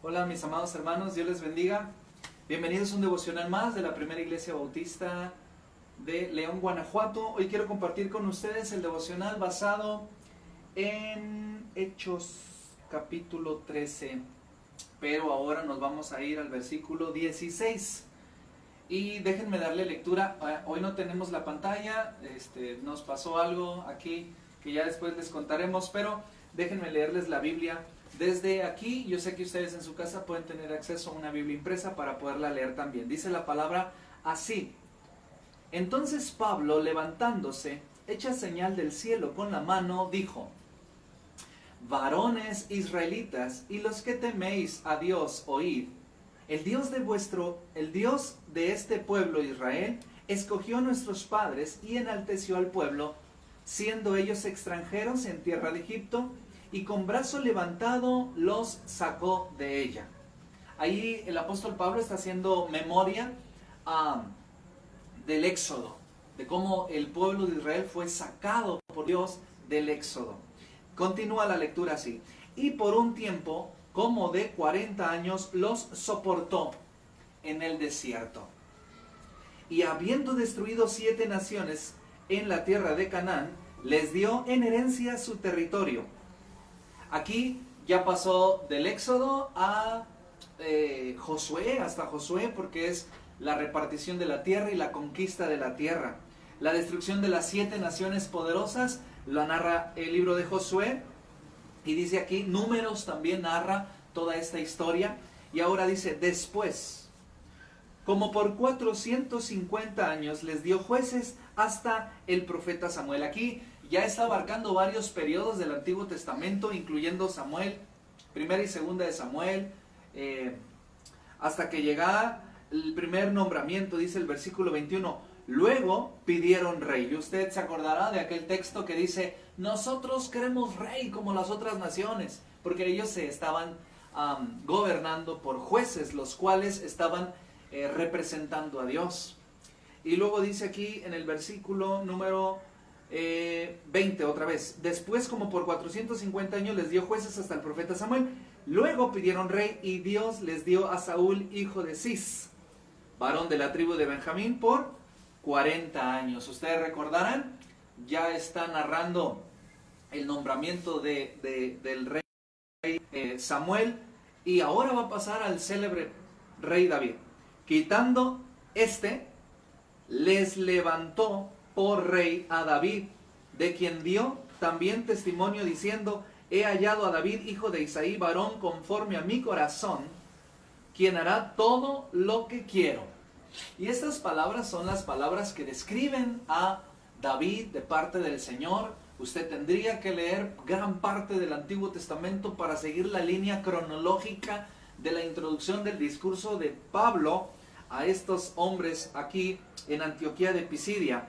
Hola mis amados hermanos, Dios les bendiga. Bienvenidos a un devocional más de la Primera Iglesia Bautista de León, Guanajuato. Hoy quiero compartir con ustedes el devocional basado en Hechos capítulo 13. Pero ahora nos vamos a ir al versículo 16. Y déjenme darle lectura. Hoy no tenemos la pantalla, nos pasó algo aquí que ya después les contaremos, pero déjenme leerles la Biblia desde aquí. Yo sé que ustedes en su casa pueden tener acceso a una Biblia impresa para poderla leer también. Dice la palabra así: Entonces Pablo, levantándose, hecha señal del cielo con la mano, dijo: Varones israelitas, y los que teméis a Dios, oíd. El Dios de este pueblo Israel, escogió a nuestros padres y enalteció al pueblo, siendo ellos extranjeros en tierra de Egipto, y con brazo levantado los sacó de ella. Ahí el apóstol Pablo está haciendo memoria del éxodo, de cómo el pueblo de Israel fue sacado por Dios del éxodo. Continúa la lectura así: y por un tiempo como de 40 años los soportó en el desierto. Y habiendo destruido 7 naciones en la tierra de Canaán, les dio en herencia su territorio. Aquí ya pasó del éxodo a Josué, hasta Josué, porque es la repartición de la tierra y la conquista de la tierra. La destrucción de las 7 naciones poderosas lo narra el libro de Josué. Y dice aquí, Números también narra toda esta historia. Y ahora dice, después, como por 450 años les dio jueces hasta el profeta Samuel. Aquí ya está abarcando varios periodos del Antiguo Testamento, incluyendo Samuel, primera y segunda de Samuel, hasta que llega el primer nombramiento, dice el versículo 21. Luego pidieron rey. Y usted se acordará de aquel texto que dice: nosotros queremos rey como las otras naciones, porque ellos se estaban gobernando por jueces, los cuales estaban representando a Dios. Y luego dice aquí en el versículo número 20 otra vez: después como por 450 años les dio jueces hasta el profeta Samuel. Luego pidieron rey y Dios les dio a Saúl, hijo de Cis, varón de la tribu de Benjamín, por 40 años. Ustedes recordarán, ya está narrando el nombramiento del rey Samuel, y ahora va a pasar al célebre rey David. Quitando les levantó por rey a David, de quien dio también testimonio diciendo: he hallado a David, hijo de Isaí, varón conforme a mi corazón, quien hará todo lo que quiero. Y estas palabras son las palabras que describen a David de parte del Señor. Usted tendría que leer gran parte del Antiguo Testamento para seguir la línea cronológica de la introducción del discurso de Pablo a estos hombres aquí en Antioquía de Pisidia.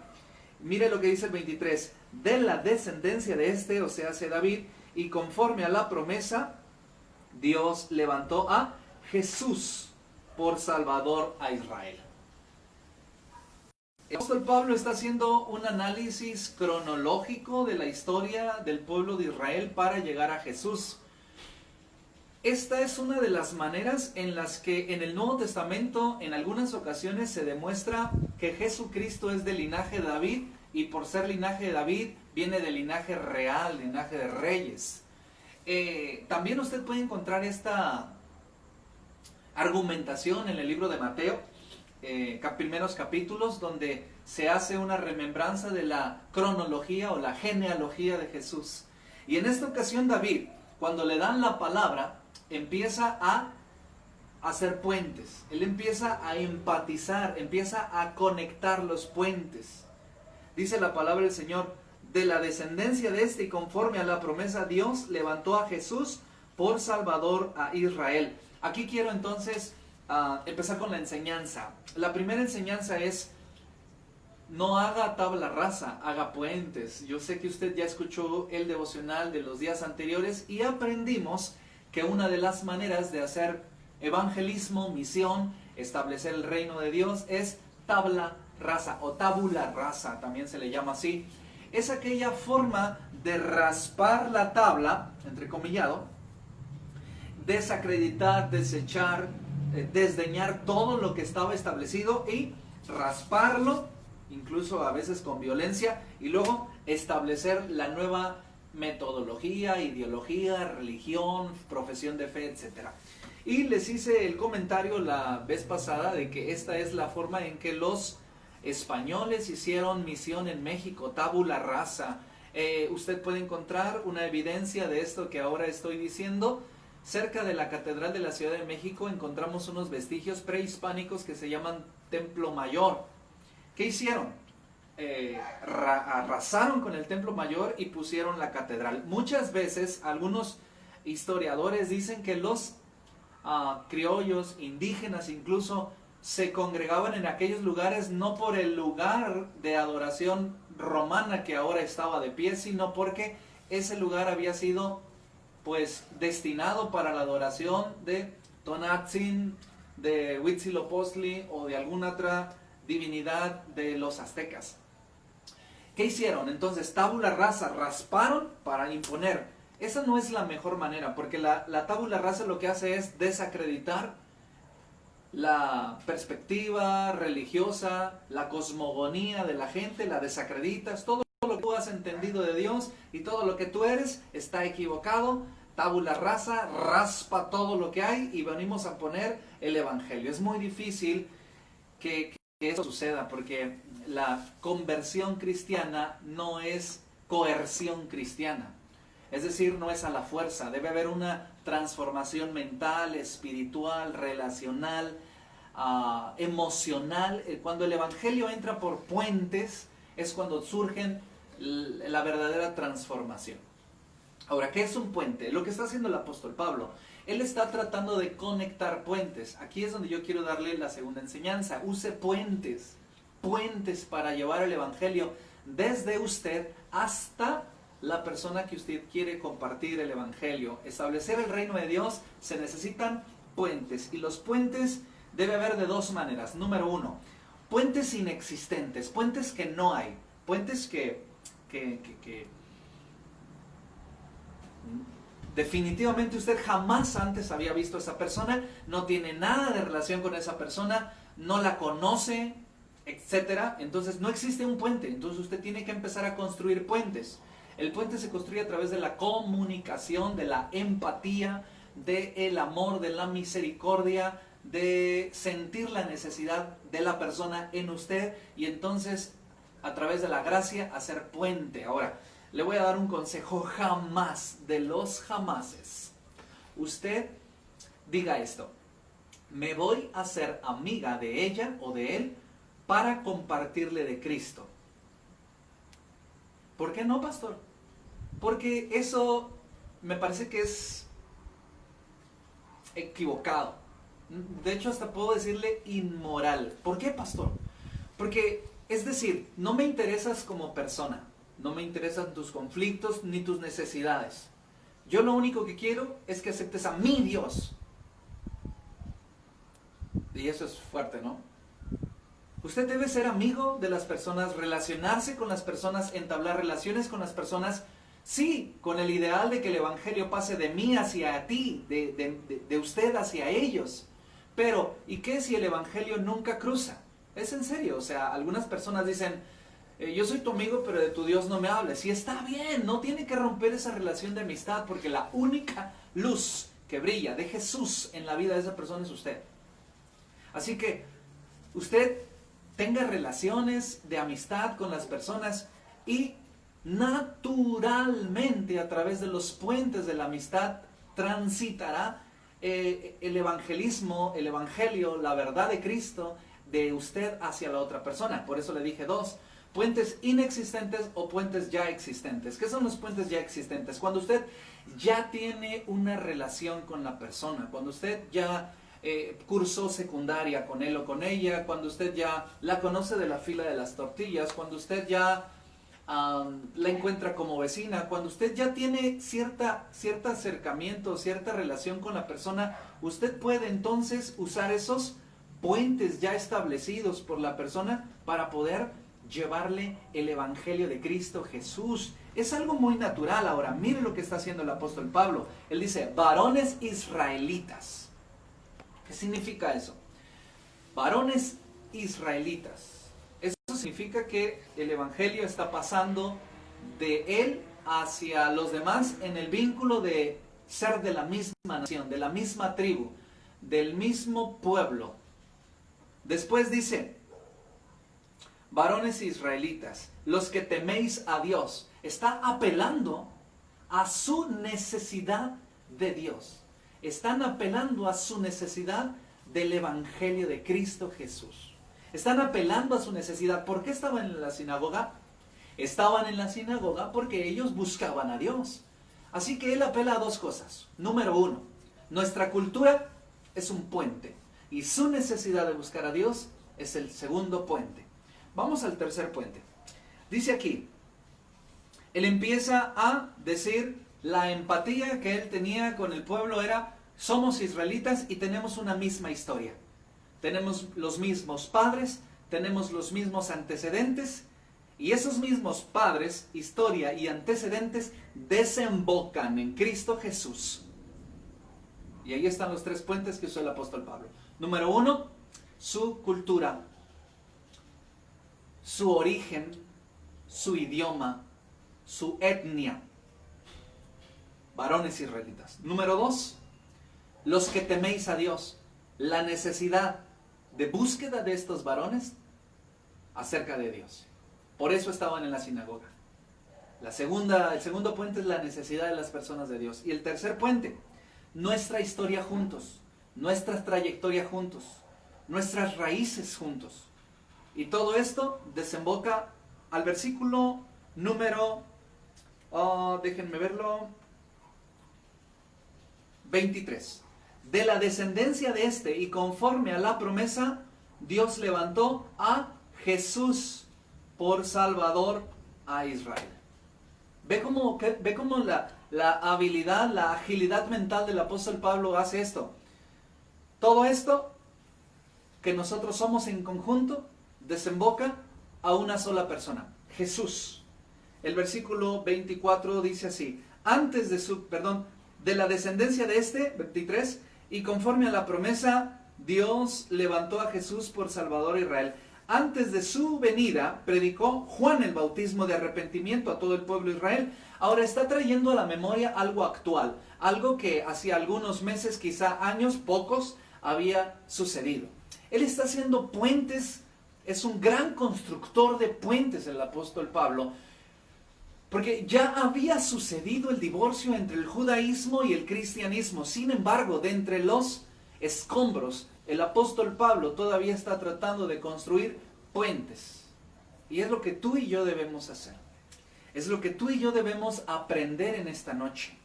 Mire lo que dice el 23: de la descendencia de o sea, David, y conforme a la promesa, Dios levantó a Jesús por Salvador a Israel. El apóstol Pablo está haciendo un análisis cronológico de la historia del pueblo de Israel para llegar a Jesús. Esta es una de las maneras en las que en el Nuevo Testamento en algunas ocasiones se demuestra que Jesucristo es del linaje de David, y por ser linaje de David viene del linaje real, linaje de reyes. También usted puede encontrar esta argumentación en el libro de Mateo, primeros capítulos, donde se hace una remembranza de la cronología o la genealogía de Jesús. Y en esta ocasión David, cuando le dan la palabra, empieza a hacer puentes. Él empieza a empatizar, empieza a conectar los puentes. Dice la palabra del Señor: de la descendencia de y conforme a la promesa, Dios levantó a Jesús por Salvador a Israel. Aquí quiero entonces empezar con la enseñanza. La primera enseñanza es: no haga tabla rasa, haga puentes. Yo sé que usted ya escuchó el devocional de los días anteriores y aprendimos que una de las maneras de hacer evangelismo, misión, establecer el reino de Dios, es tabla rasa o tabula rasa, también se le llama así. Es aquella forma de raspar la tabla, entrecomillado, desacreditar, desechar, desdeñar todo lo que estaba establecido y rasparlo, incluso a veces con violencia, y luego establecer la nueva metodología, ideología, religión, profesión de fe, etc. Y les hice el comentario la vez pasada de que esta es la forma en que los españoles hicieron misión en México, tabula rasa. Usted puede encontrar una evidencia de esto que ahora estoy diciendo. Cerca de la Catedral de la Ciudad de México encontramos unos vestigios prehispánicos que se llaman Templo Mayor. ¿Qué hicieron? Arrasaron con el Templo Mayor y pusieron la catedral. Muchas veces algunos historiadores dicen que los criollos, indígenas incluso, se congregaban en aquellos lugares no por el lugar de adoración romana que ahora estaba de pie, sino porque ese lugar había sido pues destinado para la adoración de Tonatzin, de Huitzilopochtli o de alguna otra divinidad de los aztecas. ¿Qué hicieron? Entonces, tabula rasa, rasparon para imponer. Esa no es la mejor manera, porque la tabula rasa lo que hace es desacreditar la perspectiva religiosa, la cosmogonía de la gente, la desacreditas, todo lo que tú has entendido de Dios y todo lo que tú eres está equivocado. Tabula rasa, raspa todo lo que hay y venimos a poner el evangelio. Es muy difícil que eso suceda, porque la conversión cristiana no es coerción cristiana. Es decir, no es a la fuerza. Debe haber una transformación mental, espiritual, relacional, emocional. Cuando el evangelio entra por puentes es cuando surgen la verdadera transformación. Ahora, ¿qué es un puente? Lo que está haciendo el apóstol Pablo. Él está tratando de conectar puentes. Aquí es donde yo quiero darle la segunda enseñanza. Use puentes. Puentes para llevar el evangelio desde usted hasta la persona que usted quiere compartir el evangelio. Establecer el reino de Dios se necesitan puentes. Y los puentes debe haber de dos maneras. Número uno, puentes inexistentes. Puentes que no hay. Puentes que definitivamente usted jamás antes había visto a esa persona, no tiene nada de relación con esa persona, no la conoce, etc. Entonces no existe un puente, entonces usted tiene que empezar a construir puentes. El puente se construye a través de la comunicación, de la empatía, del amor, de la misericordia, de sentir la necesidad de la persona en usted y entonces a través de la gracia hacer puente. Ahora, le voy a dar un consejo: jamás, de los jamases, usted diga esto: me voy a hacer amiga de ella o de él para compartirle de Cristo. ¿Por qué no, pastor? Porque eso me parece que es equivocado. De hecho, hasta puedo decirle inmoral. ¿Por qué, pastor? Porque, es decir, no me interesas como persona. No me interesan tus conflictos ni tus necesidades. Yo lo único que quiero es que aceptes a mi Dios. Y eso es fuerte, ¿no? Usted debe ser amigo de las personas, relacionarse con las personas, entablar relaciones con las personas, sí, con el ideal de que el evangelio pase de mí hacia ti, de usted hacia ellos. Pero, ¿y qué si el evangelio nunca cruza? Es en serio, o sea, algunas personas dicen: yo soy tu amigo, pero de tu Dios no me hables. Y está bien, no tiene que romper esa relación de amistad, porque la única luz que brilla de Jesús en la vida de esa persona es usted. Así que usted tenga relaciones de amistad con las personas y naturalmente a través de los puentes de la amistad transitará el evangelismo, el evangelio, la verdad de Cristo de usted hacia la otra persona. Por eso le dije dos: puentes inexistentes o puentes ya existentes. ¿Qué son los puentes ya existentes? Cuando usted ya tiene una relación con la persona, cuando usted ya cursó secundaria con él o con ella, cuando usted ya la conoce de la fila de las tortillas, cuando usted ya la encuentra como vecina, cuando usted ya tiene cierto acercamiento, cierta relación con la persona, usted puede entonces usar esos puentes ya establecidos por la persona para poder llevarle el evangelio de Cristo Jesús, Es algo muy natural ahora. Mire lo que está haciendo el apóstol Pablo. Él dice, varones israelitas. ¿Qué significa eso? Varones israelitas. Eso significa que el evangelio está pasando de él hacia los demás en el vínculo de ser de la misma nación, de la misma tribu, del mismo pueblo. Después dice, varones israelitas, los que teméis a Dios. Está apelando a su necesidad de Dios. Están apelando a su necesidad del evangelio de Cristo Jesús. Están apelando a su necesidad. ¿Por qué estaban en la sinagoga? Estaban en la sinagoga porque ellos buscaban a Dios. Así que él apela a dos cosas. Número uno, nuestra cultura es un puente. Y su necesidad de buscar a Dios es el segundo puente. Vamos al tercer puente. Dice aquí, él empieza a decir la empatía que él tenía con el pueblo era, somos israelitas y tenemos una misma historia. Tenemos los mismos padres, tenemos los mismos antecedentes, y esos mismos padres, historia y antecedentes desembocan en Cristo Jesús. Y ahí están los tres puentes que usó el apóstol Pablo. Número uno, su cultura, su origen, su idioma, su etnia. Varones israelitas. Número dos, los que teméis a Dios. La necesidad de búsqueda de estos varones acerca de Dios. Por eso estaban en la sinagoga. El segundo puente es la necesidad de las personas de Dios. Y el tercer puente, nuestra historia juntos, nuestra trayectoria juntos, nuestras raíces juntos. Y todo esto desemboca al versículo número, déjenme verlo, 23. De la descendencia de este y conforme a la promesa, Dios levantó a Jesús por Salvador a Israel. Ve cómo la habilidad, la agilidad mental del apóstol Pablo hace esto. Todo esto que nosotros somos en conjunto desemboca a una sola persona, Jesús. El versículo 24 dice así, de la descendencia de este, 23, y conforme a la promesa, Dios levantó a Jesús por Salvador a Israel. Antes de su venida, predicó Juan el bautismo de arrepentimiento a todo el pueblo de Israel. Ahora está trayendo a la memoria algo actual, algo que hacía algunos meses, quizá años, pocos, había sucedido. Él está haciendo puentes, es un gran constructor de puentes el apóstol Pablo, porque ya había sucedido el divorcio entre el judaísmo y el cristianismo. Sin embargo, de entre los escombros, el apóstol Pablo todavía está tratando de construir puentes. Y es lo que tú y yo debemos hacer. Es lo que tú y yo debemos aprender en esta noche.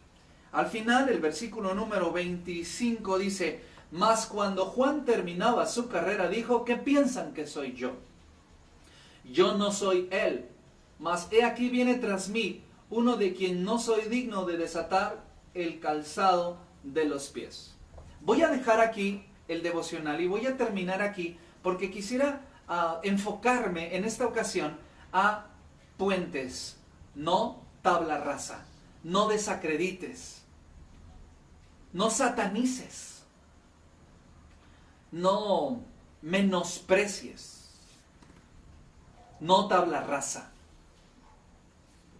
Al final, el versículo número 25 dice, mas cuando Juan terminaba su carrera, dijo, ¿qué piensan que soy yo? Yo no soy él, mas he aquí viene tras mí uno de quien no soy digno de desatar el calzado de los pies. Voy a dejar aquí el devocional y voy a terminar aquí porque quisiera enfocarme en esta ocasión a puentes, no tabla rasa, no desacredites, no satanices, no menosprecies, no tabla rasa.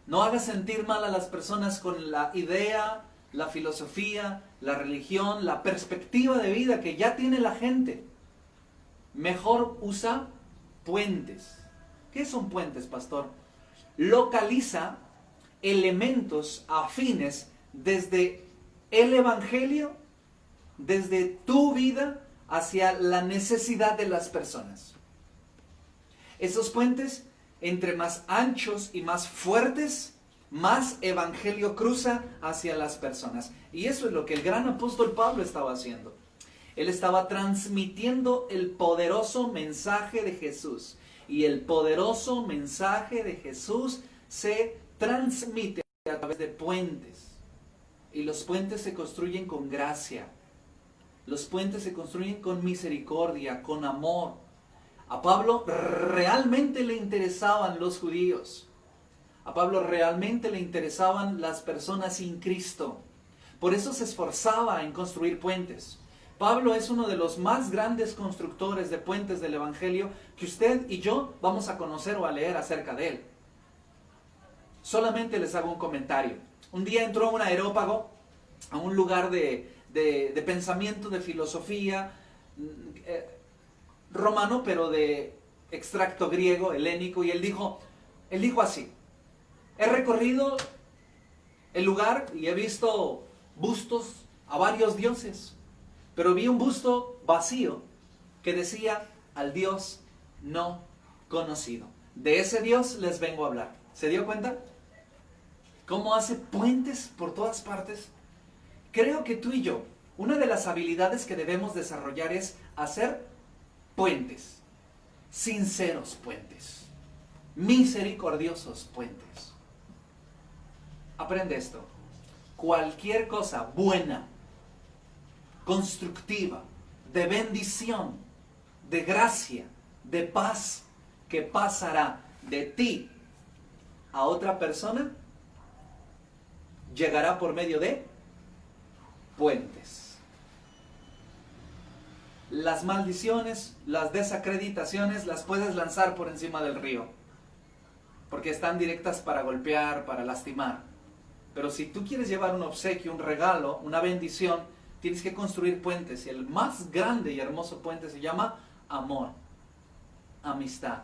No hagas sentir mal a las personas con la idea, la filosofía, la religión, la perspectiva de vida que ya tiene la gente. Mejor usa puentes. ¿Qué son puentes, pastor? Localiza elementos afines desde el evangelio, desde tu vida hacia la necesidad de las personas. Esos puentes, entre más anchos y más fuertes, más evangelio cruza hacia las personas. Y eso es lo que el gran apóstol Pablo estaba haciendo. Él estaba transmitiendo el poderoso mensaje de Jesús. Y el poderoso mensaje de Jesús se transmite a través de puentes. Y los puentes se construyen con gracia. Los puentes se construyen con misericordia, con amor. A Pablo realmente le interesaban los judíos. A Pablo realmente le interesaban las personas sin Cristo. Por eso se esforzaba en construir puentes. Pablo es uno de los más grandes constructores de puentes del Evangelio que usted y yo vamos a conocer o a leer acerca de él. Solamente les hago un comentario. Un día entró un areópago a un lugar de pensamiento, de filosofía romano, pero de extracto griego, helénico, y él dijo así: he recorrido el lugar y he visto bustos a varios dioses, pero vi un busto vacío que decía: al Dios no conocido. De ese Dios les vengo a hablar. ¿Se dio cuenta? ¿Cómo hace puentes por todas partes? Creo que tú y yo, una de las habilidades que debemos desarrollar es hacer puentes. Sinceros puentes. Misericordiosos puentes. Aprende esto. Cualquier cosa buena, constructiva, de bendición, de gracia, de paz, que pasará de ti a otra persona, llegará por medio de puentes. Las maldiciones, las desacreditaciones las puedes lanzar por encima del río, porque están directas para golpear, para lastimar. Pero si tú quieres llevar un obsequio, un regalo, una bendición, tienes que construir puentes. Y el más grande y hermoso puente se llama amor, amistad.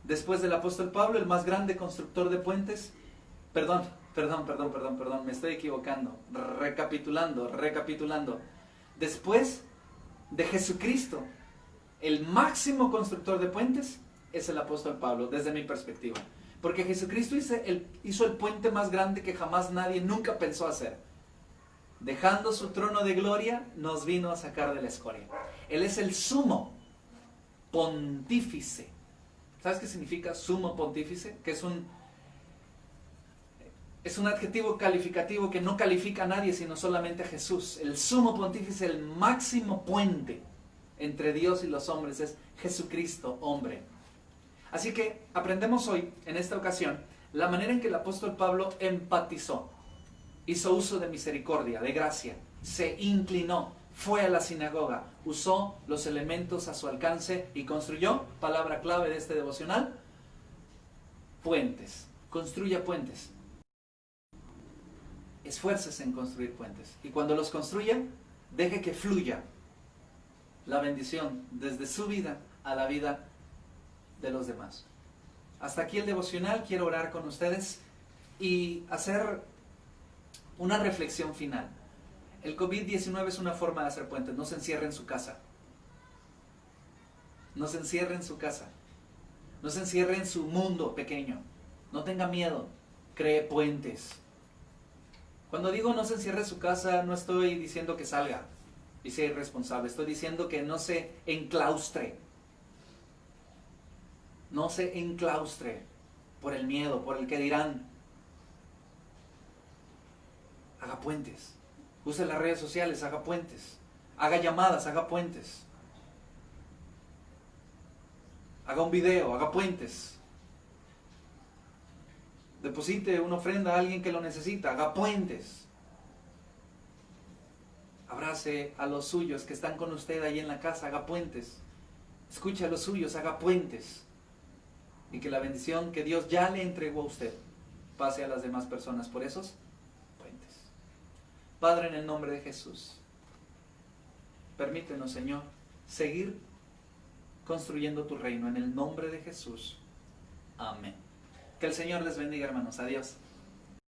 Después del apóstol Pablo, el más grande constructor de puentes, perdón, me estoy equivocando, recapitulando. Después de Jesucristo, el máximo constructor de puentes es el apóstol Pablo, desde mi perspectiva. Porque Jesucristo hizo el puente más grande que jamás nadie nunca pensó hacer. Dejando su trono de gloria, nos vino a sacar de la escoria. Él es el sumo pontífice. ¿Sabes qué significa sumo pontífice? Que es un adjetivo calificativo que no califica a nadie, sino solamente a Jesús. El sumo pontífice, el máximo puente entre Dios y los hombres, es Jesucristo, hombre. Así que aprendemos hoy, en esta ocasión, la manera en que el apóstol Pablo empatizó, hizo uso de misericordia, de gracia, se inclinó, fue a la sinagoga, usó los elementos a su alcance y construyó, palabra clave de este devocional, puentes. Construya puentes. Esfuércese en construir puentes. Y cuando los construya, deje que fluya la bendición desde su vida a la vida de los demás. Hasta aquí el devocional. Quiero orar con ustedes y hacer una reflexión final. El COVID-19 es una forma de hacer puentes. No se encierre en su casa. No se encierre en su casa. No se encierre en su mundo pequeño. No tenga miedo. Cree puentes. Cuando digo no se encierre en su casa, no estoy diciendo que salga y sea irresponsable. Estoy diciendo que no se enclaustre. No se enclaustre por el miedo, por el que dirán. Haga puentes. Use las redes sociales, haga puentes. Haga llamadas, haga puentes. Haga un video, haga puentes. Deposite una ofrenda a alguien que lo necesita, haga puentes. Abrace a los suyos que están con usted ahí en la casa, haga puentes. Escuche a los suyos, haga puentes. Y que la bendición que Dios ya le entregó a usted pase a las demás personas por esos puentes. Padre, en el nombre de Jesús, permítenos, Señor, seguir construyendo tu reino en el nombre de Jesús. Amén. Que el Señor les bendiga, hermanos. Adiós.